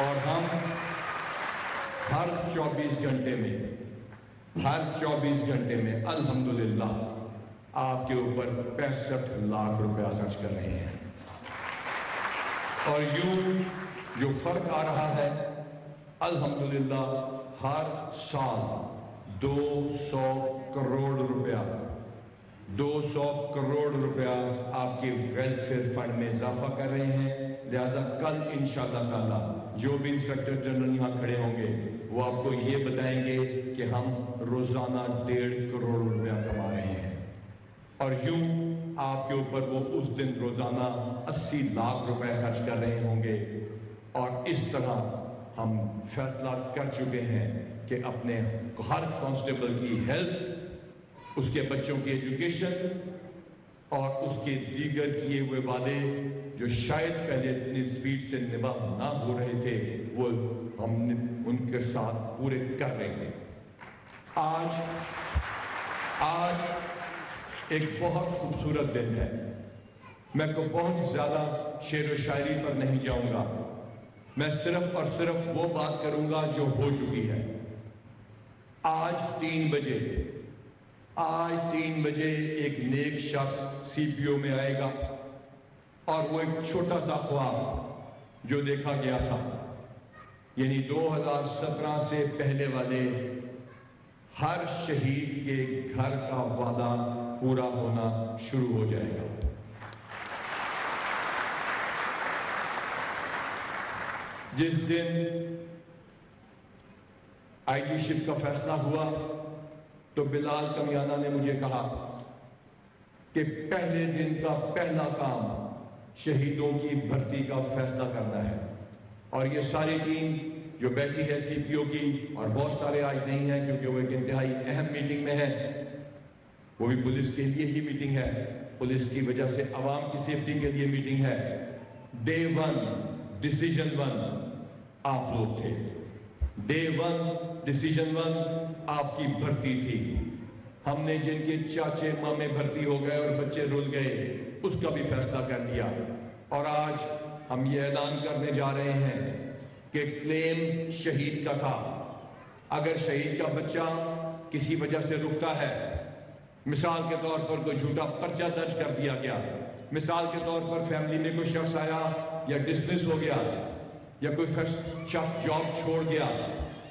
اور ہم ہر 24 گھنٹے میں الحمدللہ آپ کے اوپر 65 لاکھ روپیہ خرچ کر رہے ہیں. اور یوں جو فرق آ رہا ہے الحمدللہ ہر سال 200 کروڑ روپیہ آپ کے ویلفیئر فنڈ میں اضافہ کر رہے ہیں. لہذا کل انشاءاللہ تعالی جو بھی انسپیکٹر جنرل یہاں کھڑے ہوں گے وہ آپ کو یہ بتائیں گے کہ ہم روزانہ 1.5 کروڑ روپیہ کما رہے ہیں. اور یوں آپ کے اوپر وہ اس دن روزانہ 80 لاکھ روپے خرچ کر رہے ہوں گے. اور اس طرح ہم فیصلہ کر چکے ہیں کہ اپنے ہر کانسٹیبل کی ہیلتھ، اس کے بچوں کی ایجوکیشن اور اس کے دیگر کیے ہوئے وعدے جو شاید پہلے اتنی سپیڈ سے نبھا نہ ہو رہے تھے وہ ہم ان کے ساتھ پورے کر رہے ہیں. آج ایک بہت خوبصورت دن ہے. میں کو بہت زیادہ شعر و شاعری پر نہیں جاؤں گا. میں صرف اور صرف وہ بات کروں گا جو ہو چکی ہے. آج 3 بجے ایک نیک شخص سی پی او میں آئے گا اور وہ ایک چھوٹا سا خواب جو دیکھا گیا تھا، یعنی 2017 سے پہلے والے ہر شہید کے گھر کا وعدہ پورا ہونا شروع ہو جائے گا. جس دن آئی ٹی شپ کا فیصلہ ہوا تو بلال کمیانہ نے مجھے کہا کہ پہلے دن کا پہلا کام شہیدوں کی بھرتی کا فیصلہ کرنا ہے. اور یہ ساری ٹیم جو بیٹھی ہے سی پی او کی، اور بہت سارے آج نہیں ہیں کیونکہ وہ ایک انتہائی اہم میٹنگ میں ہے، وہ بھی پولیس کے لیے ہی میٹنگ ہے، پولیس کی وجہ سے عوام کی سیفٹی کے لیے میٹنگ ہے. ڈے 1 ڈیسیجن 1 آپ لوگ تھے. ڈے 1 ڈیسیجن 1 آپ کی بھرتی تھی. ہم نے جن کے چاچے مامے بھرتی ہو گئے اور بچے رول گئے اس کا بھی فیصلہ کر لیا. اور آج ہم یہ اعلان کرنے جا رہے ہیں کہ کلیم شہید کا تھا. اگر شہید کا بچہ کسی وجہ سے رکتا ہے، مثال کے طور پر کوئی جھوٹا پرچہ درج کر دیا گیا، مثال کے طور پر فیملی میں کوئی شخص آیا یا ڈسمس ہو گیا، یا کوئی شخص جاب چھوڑ گیا،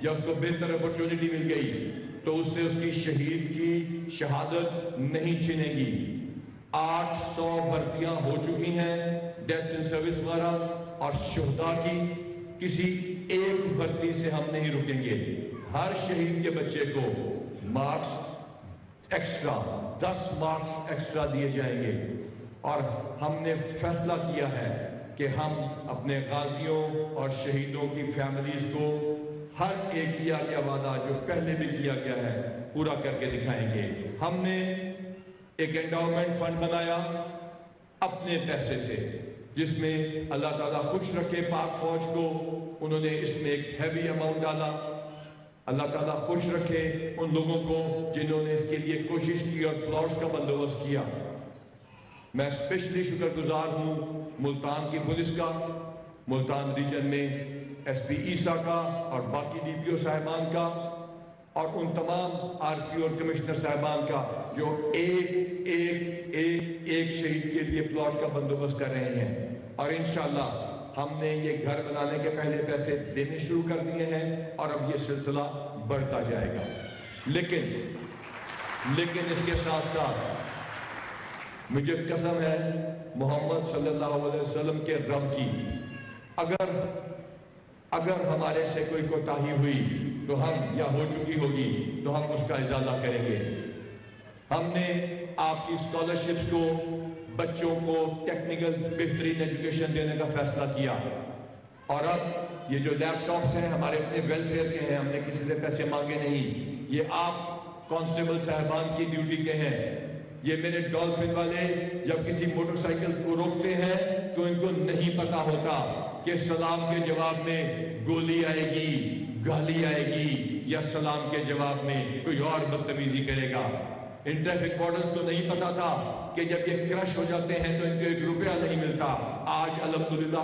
یا اس کو بہتر اپرچونٹی مل گئی، تو اس سے اس کی شہید کی شہادت نہیں چھنے گی. 800 بھرتیاں ہو چکی ہیں ڈیتھ ان سروس وغیرہ، اور شہداء کی کسی ایک بھرتی سے ہم نہیں رکیں گے. ہر شہید کے بچے کو مارکس ایکسٹرا 10 مارکس ایکسٹرا دیے جائیں گے. اور ہم نے فیصلہ کیا ہے کہ ہم اپنے غازیوں اور شہیدوں کی فیملیز کو ہر ایک کیا گیا وعدہ جو پہلے بھی کیا گیا ہے پورا کر کے دکھائیں گے. ہم نے ایک انڈاؤمنٹ فنڈ بنایا اپنے پیسے سے، جس میں اللہ تعالیٰ خوش رکھے پاک فوج کو، انہوں نے اس میں ایک ہیوی اماؤنٹ ڈالا. اللہ تعالیٰ خوش رکھے ان لوگوں کو جنہوں نے اس کے لیے کوشش کی اور پلاٹس کا بندوبست کیا. میں اسپیشلی شکر گزار ہوں ملتان کی پولیس کا، ملتان ریجن میں ایس پی عیسیٰ کا اور باقی ڈی پی او صاحبان کا، اور ان تمام آر پی اور کمشنر صاحبان کا جو ایک شہید کے لیے پلاٹ کا بندوبست کر رہے ہیں. اور انشاءاللہ ہم نے یہ گھر بنانے کے پہلے پیسے دینے شروع کر دیے ہیں اور اب یہ سلسلہ بڑھتا جائے گا. لیکن اس کے ساتھ ساتھ مجھے قسم ہے محمد صلی اللہ علیہ وسلم کے رب کی، اگر ہمارے سے کوئی کوتاہی ہوئی تو ہم یا ہو چکی ہوگی تو ہم اس کا ازالہ کریں گے. ہم نے آپ کی اسکالرشپس کو، بچوں کو ٹیکنیکل بہترین ایجوکیشن دینے کا فیصلہ کیا. اور اب یہ جو لیپ ٹاپس ہیں ہمارے اپنے ویلفیئر کے ہیں، ہم نے کسی سے پیسے مانگے نہیں، یہ آپ کانسٹیبل صاحبان کی ڈیوٹی کے ہیں. یہ میرے ڈولفن والے جب کسی موٹر سائیکل کو روکتے ہیں تو ان کو نہیں پتا ہوتا کہ سلام کے جواب میں گولی آئے گی، گالی آئے گی، یا سلام کے جواب میں کوئی اور بدتمیزی کرے گا. ان ٹریفک وارڈنز کو نہیں پتا تھا کہ جب یہ کرش ہو جاتے ہیں تو ان کو 1 روپیہ نہیں ملتا. آج الحمدللہ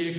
1